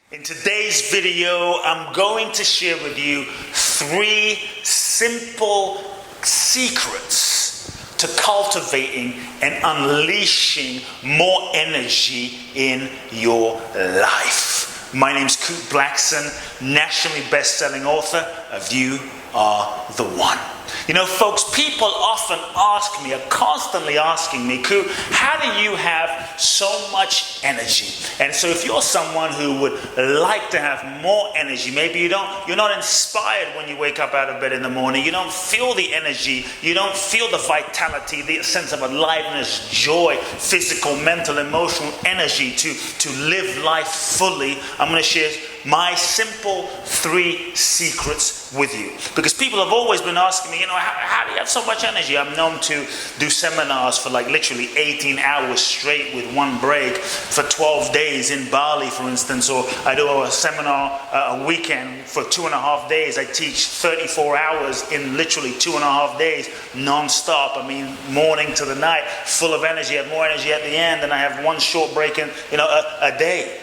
In today's video, I'm going to share with you 3 simple secrets to cultivating and unleashing more energy in your life. My name's Kute Blackson, nationally best-selling author of You Are the One. You know, folks, people often ask me, are constantly asking me, Kute, how do you have so much energy? And so if you're someone who would like to have more energy, maybe you're not inspired when you wake up out of bed in the morning, you don't feel the energy, you don't feel the vitality, the sense of aliveness, joy, physical, mental, emotional energy to live life fully, I'm going to share my simple 3 secrets with you. Because people have always been asking me, how do you have so much energy? I'm known to do seminars for literally 18 hours straight with one break for 12 days in Bali, for instance, or I do a seminar a weekend for 2.5 days. I teach 34 hours in literally 2.5 days, non-stop. I mean, morning to the night, full of energy. I have more energy at the end, and I have one short break in, a day.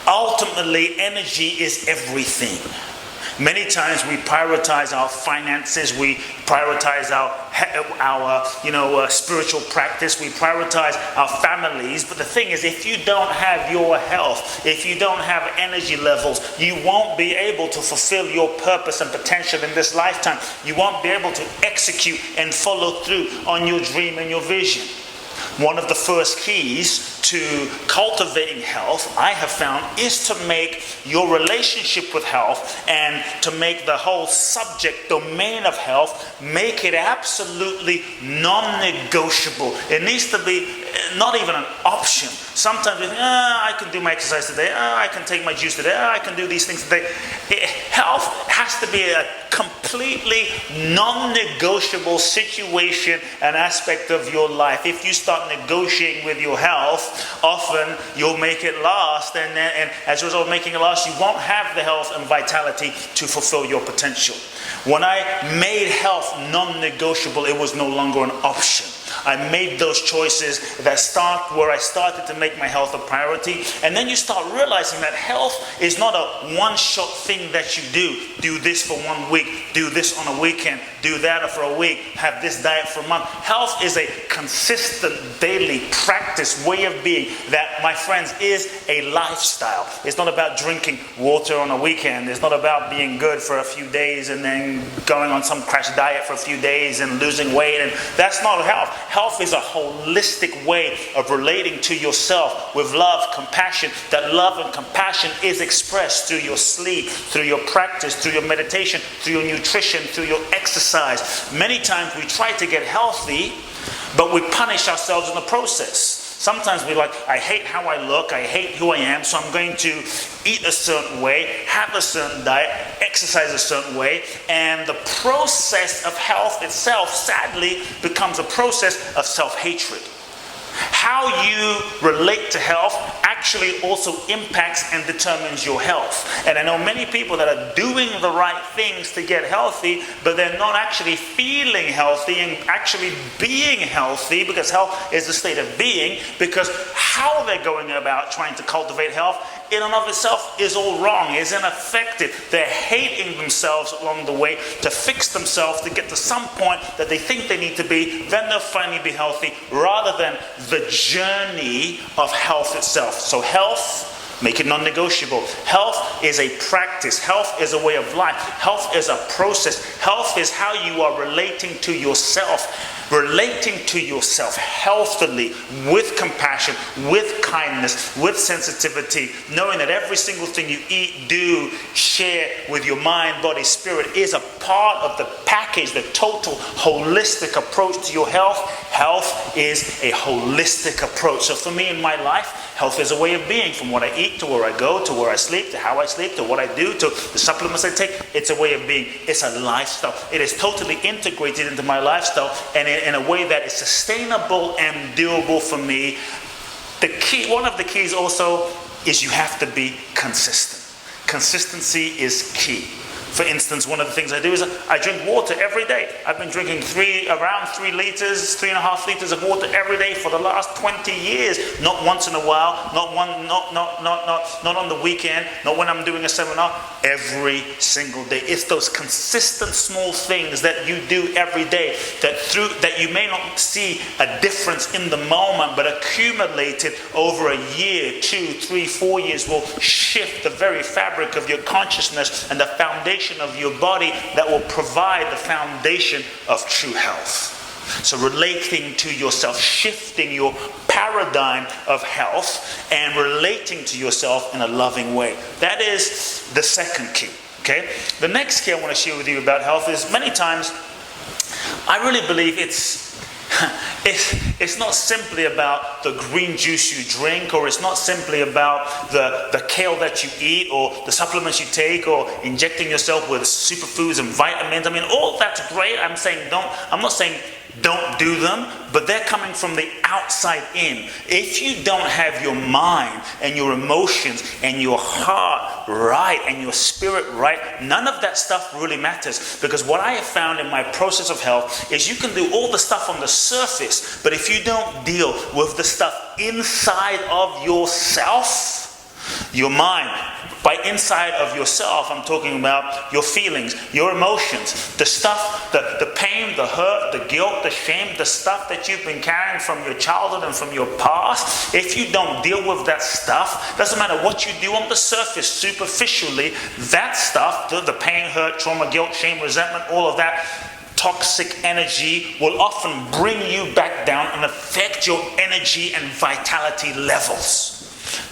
Ultimately, energy is everything. Many times we prioritize our finances, we prioritize our spiritual practice, we prioritize our families. But the thing is, if you don't have your health, if you don't have energy levels, you won't be able to fulfill your purpose and potential in this lifetime. You won't be able to execute and follow through on your dream and your vision. One of the first keys to cultivating health, I have found, is to make your relationship with health and to make the whole subject domain of health, make it absolutely non-negotiable. It needs to be not even an option. Sometimes we think, I can do my exercise today, I can take my juice today, I can do these things today. Health has to be a completely non-negotiable situation and aspect of your life. If you start negotiating with your health, often you'll make it last, and as a result of making it last, you won't have the health and vitality to fulfill your potential. When I made health non-negotiable, it was no longer an option. I made those choices that start where I started to make my health a priority. And then you start realizing that health is not a one-shot thing that you do. Do this for 1 week, do this on a weekend, do that for a week, have this diet for a month. Health is a consistent daily practice, way of being that, my friends, is a lifestyle. It's not about drinking water on a weekend. It's not about being good for a few days and then going on some crash diet for a few days and losing weight. And that's not health. Health is a holistic way of relating to yourself with love, compassion. That love and compassion is expressed through your sleep, through your practice, through your meditation, through your nutrition, through your exercise. Many times we try to get healthy, but we punish ourselves in the process. Sometimes we're like, I hate how I look, I hate who I am, so I'm going to eat a certain way, have a certain diet, exercise a certain way, and the process of health itself, sadly, becomes a process of self-hatred. How you relate to health actually also impacts and determines your health. And I know many people that are doing the right things to get healthy, but they're not actually feeling healthy and actually being healthy, because health is a state of being, because how they're going about trying to cultivate health in and of itself is all wrong, is ineffective. They're hating themselves along the way to fix themselves to get to some point that they think they need to be, then they'll finally be healthy, rather than the journey of health itself. So health, make it non-negotiable. Health is a practice. Health is a way of life. Health is a process. Health is how you are relating to yourself. Relating to yourself healthily, with compassion, with kindness, with sensitivity, knowing that every single thing you eat, do, share with your mind, body, spirit is a part of the package, the total holistic approach to your health. Health is a holistic approach. So for me in my life, health is a way of being. From what I eat, to where I go, to where I sleep, to how I sleep, to what I do, to the supplements I take, it's a way of being. It's a lifestyle. It is totally integrated into my lifestyle, and in a way that is sustainable and doable for me. One of the keys also is you have to be consistent. Consistency is key. For instance, one of the things I do is I drink water every day. I've been drinking around 3 liters, 3.5 liters of water every day for the last 20 years. Not once in a while, not on the weekend, not when I'm doing a seminar. Every single day. It's those consistent small things that you do every day that you may not see a difference in the moment, but accumulated over a year, 2, 3, 4 years will shift the very fabric of your consciousness and the foundation of your body that will provide the foundation of true health. So relating to yourself, shifting your paradigm of health and relating to yourself in a loving way. That is the second key. Okay? The next key I want to share with you about health is many times I really believe it's not simply about the green juice you drink, or it's not simply about the kale that you eat, or the supplements you take, or injecting yourself with superfoods and vitamins. I mean, all that's great. I'm not saying don't do them, but they're coming from the outside in. If you don't have your mind and your emotions and your heart right and your spirit right, none of that stuff really matters. Because what I have found in my process of health is you can do all the stuff on the surface, but if you don't deal with the stuff inside of yourself, your mind, by inside of yourself, I'm talking about your feelings, your emotions, the stuff, the pain, the hurt, the guilt, the shame, the stuff that you've been carrying from your childhood and from your past. If you don't deal with that stuff, doesn't matter what you do on the surface, superficially, that stuff, the pain, hurt, trauma, guilt, shame, resentment, all of that toxic energy will often bring you back down and affect your energy and vitality levels.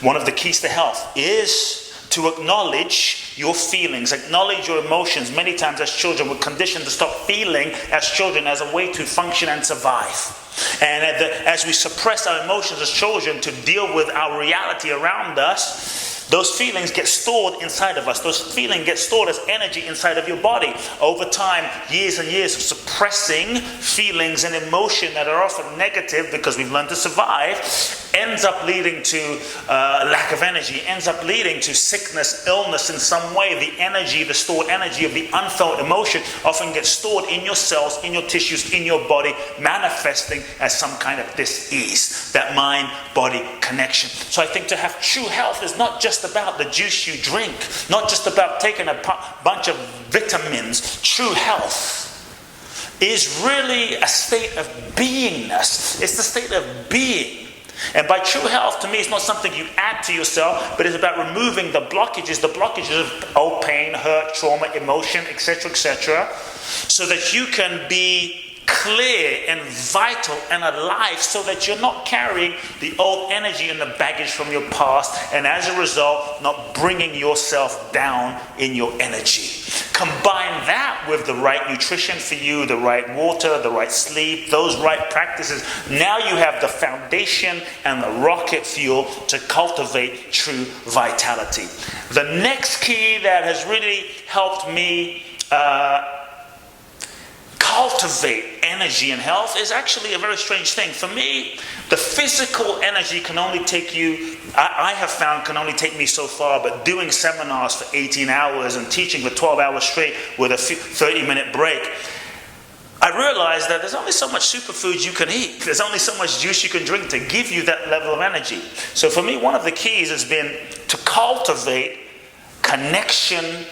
One of the keys to health is to acknowledge your feelings, acknowledge your emotions. Many times as children, we're conditioned to stop feeling as children as a way to function and survive. And as we suppress our emotions as children to deal with our reality around us, those feelings get stored inside of us. Those feelings get stored as energy inside of your body. Over time, years and years of suppressing feelings and emotion that are often negative because we've learned to survive, ends up leading to lack of energy, ends up leading to sickness, illness in some way. The energy, the stored energy of the unfelt emotion often gets stored in your cells, in your tissues, in your body, manifesting as some kind of dis-ease, that mind-body connection. So I think to have true health is not just about the juice you drink, not just about taking a bunch of vitamins. True health is really a state of beingness. It's the state of being. And by true health, to me, it's not something you add to yourself, but it's about removing the blockages of pain, hurt, trauma, emotion, etc., so that you can be clear and vital and alive, so that you're not carrying the old energy and the baggage from your past, and as a result, not bringing yourself down in your energy. Combine that with the right nutrition for you, the right water, the right sleep, those right practices. Now you have the foundation and the rocket fuel to cultivate true vitality. The next key that has really helped me cultivate energy and health is actually a very strange thing. For me, the physical energy can only take you, I have found, can only take me so far, but doing seminars for 18 hours and teaching for 12 hours straight with a 30-minute break, I realized that there's only so much superfoods you can eat. There's only so much juice you can drink to give you that level of energy. So for me, one of the keys has been to cultivate connection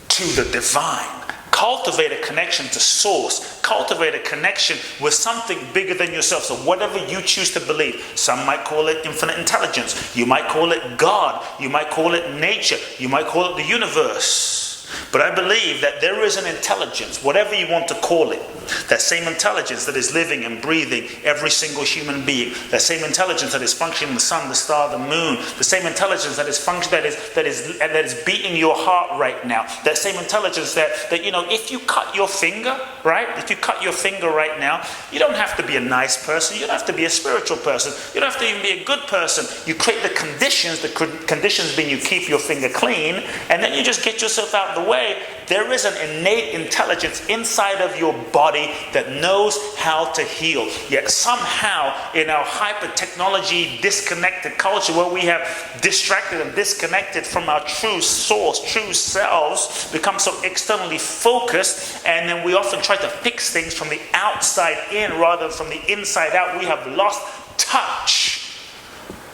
to the divine. Cultivate a connection to source. Cultivate a connection with something bigger than yourself. So whatever you choose to believe. Some might call it infinite intelligence. You might call it God. You might call it nature. You might call it the universe. But I believe that there is an intelligence, whatever you want to call it, that same intelligence that is living and breathing every single human being, that same intelligence that is functioning the sun, the star, the moon, the same intelligence that is beating your heart right now, that same intelligence that if you cut your finger, right? If you cut your finger right now, you don't have to be a nice person, you don't have to be a spiritual person, you don't have to even be a good person. You create the conditions being you keep your finger clean, and then you just get yourself out of the way. There is an innate intelligence inside of your body that knows how to heal. Yet somehow in our hyper-technology disconnected culture, where we have distracted and disconnected from our true source, true selves, become so externally focused, and then we often try to fix things from the outside in rather than from the inside out. We have lost touch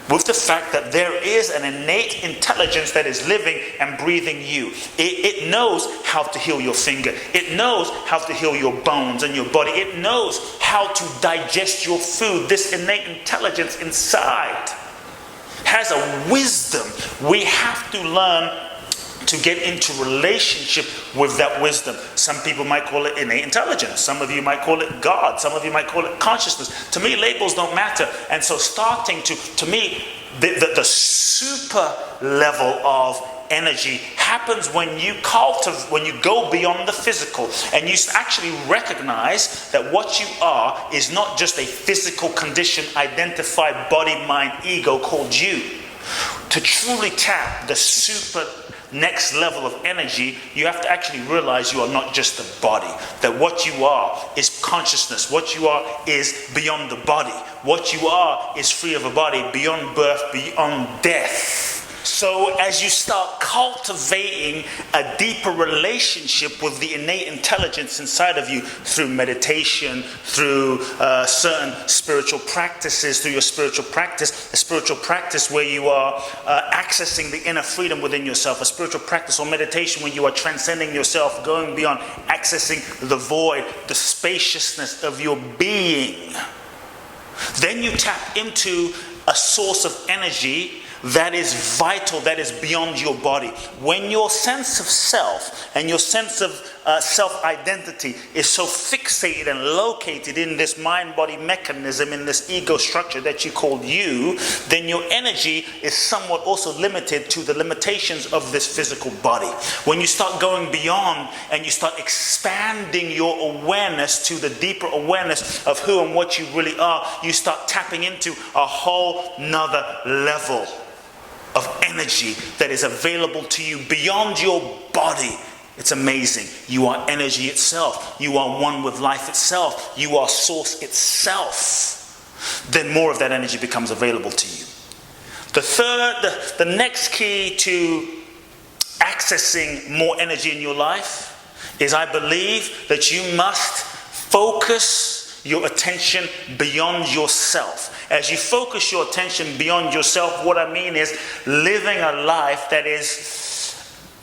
with the fact that there is an innate intelligence that is living and breathing you. It knows how to heal your finger. It knows how to heal your bones and your body. It knows how to digest your food. This innate intelligence inside has a wisdom. We have to learn to get into relationship with that wisdom. Some people might call it innate intelligence. Some of you might call it God. Some of you might call it consciousness. To me, labels don't matter. And so starting to me, the super level of energy happens when you when you go beyond the physical and you actually recognize that what you are is not just a physical condition, identified body, mind, ego called you. To truly tap the super next level of energy, you have to actually realize you are not just a body. That what you are is consciousness. What you are is beyond the body. What you are is free of a body, beyond birth, beyond death. So as you start cultivating a deeper relationship with the innate intelligence inside of you through meditation, through certain spiritual practices, through your spiritual practice, a spiritual practice where you are accessing the inner freedom within yourself, a spiritual practice or meditation when you are transcending yourself, going beyond, accessing the void, the spaciousness of your being. Then you tap into a source of energy that is vital, that is beyond your body. When your sense of self and your sense of self-identity is so fixated and located in this mind-body mechanism, in this ego structure that you call you, then your energy is somewhat also limited to the limitations of this physical body. When you start going beyond and you start expanding your awareness to the deeper awareness of who and what you really are, you start tapping into a whole nother level of energy that is available to you beyond your body. It's amazing. You are energy itself. You are one with life itself. You are source itself. Then more of that energy becomes available to you. The next key to accessing more energy in your life is, I believe, that you must focus your attention beyond yourself. As you focus your attention beyond yourself, what I mean is living a life that is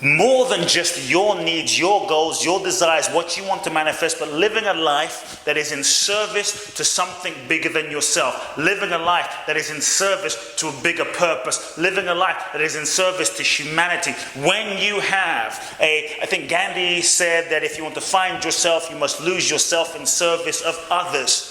more than just your needs, your goals, your desires, what you want to manifest, but living a life that is in service to something bigger than yourself. Living a life that is in service to a bigger purpose. Living a life that is in service to humanity. When you have I think Gandhi said that if you want to find yourself, you must lose yourself in service of others.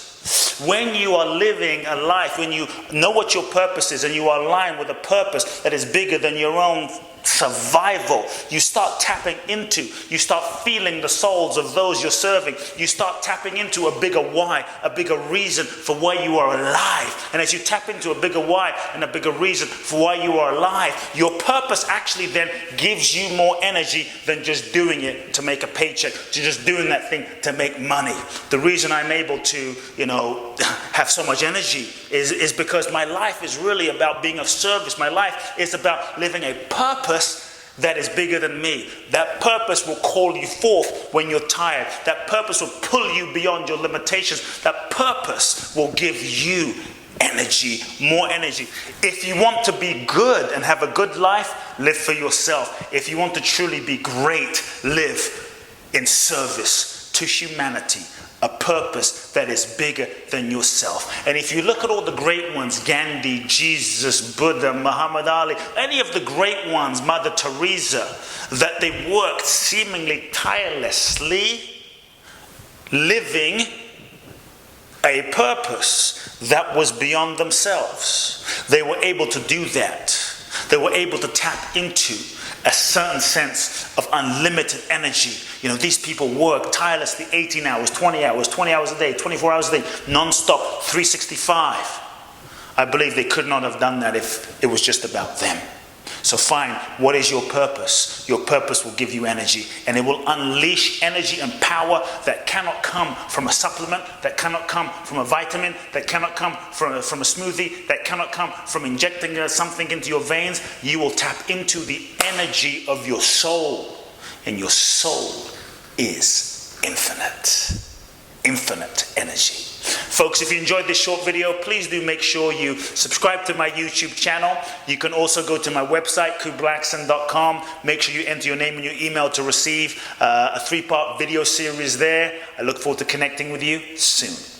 When you are living a life, when you know what your purpose is and you are aligned with a purpose that is bigger than your own survival, you start tapping into, you start feeling the souls of those you're serving. You start tapping into a bigger why, a bigger reason for why you are alive. And as you tap into a bigger why and a bigger reason for why you are alive, your purpose actually then gives you more energy than just doing it to make a paycheck, to just doing that thing to make money. The reason I'm able to, have so much energy is because my life is really about being of service. My life is about living a purpose that is bigger than me. That purpose will call you forth when you're tired. That purpose will pull you beyond your limitations. That purpose will give you energy, more energy. If you want to be good and have a good life, live for yourself. If you want to truly be great, live in service to humanity. A purpose that is bigger than yourself. And if you look at all the great ones, Gandhi, Jesus, Buddha, Muhammad Ali, any of the great ones, Mother Teresa, that they worked seemingly tirelessly, living a purpose that was beyond themselves. They were able to do that. They were able to tap into a certain sense of unlimited energy. These people work tirelessly 18 hours, 20 hours, 20 hours a day, 24 hours a day, non-stop, 365. I believe they could not have done that if it was just about them. So find what is your purpose. Your purpose will give you energy, and it will unleash energy and power that cannot come from a supplement, that cannot come from a vitamin, that cannot come from a smoothie, that cannot come from injecting something into your veins. You will tap into the energy of your soul, and your soul is infinite. Infinite energy. Folks, if you enjoyed this short video, please do make sure you subscribe to my YouTube channel. You can also go to my website, Blackson.com. Make sure you enter your name and your email to receive a 3-part video series there. I look forward to connecting with you soon.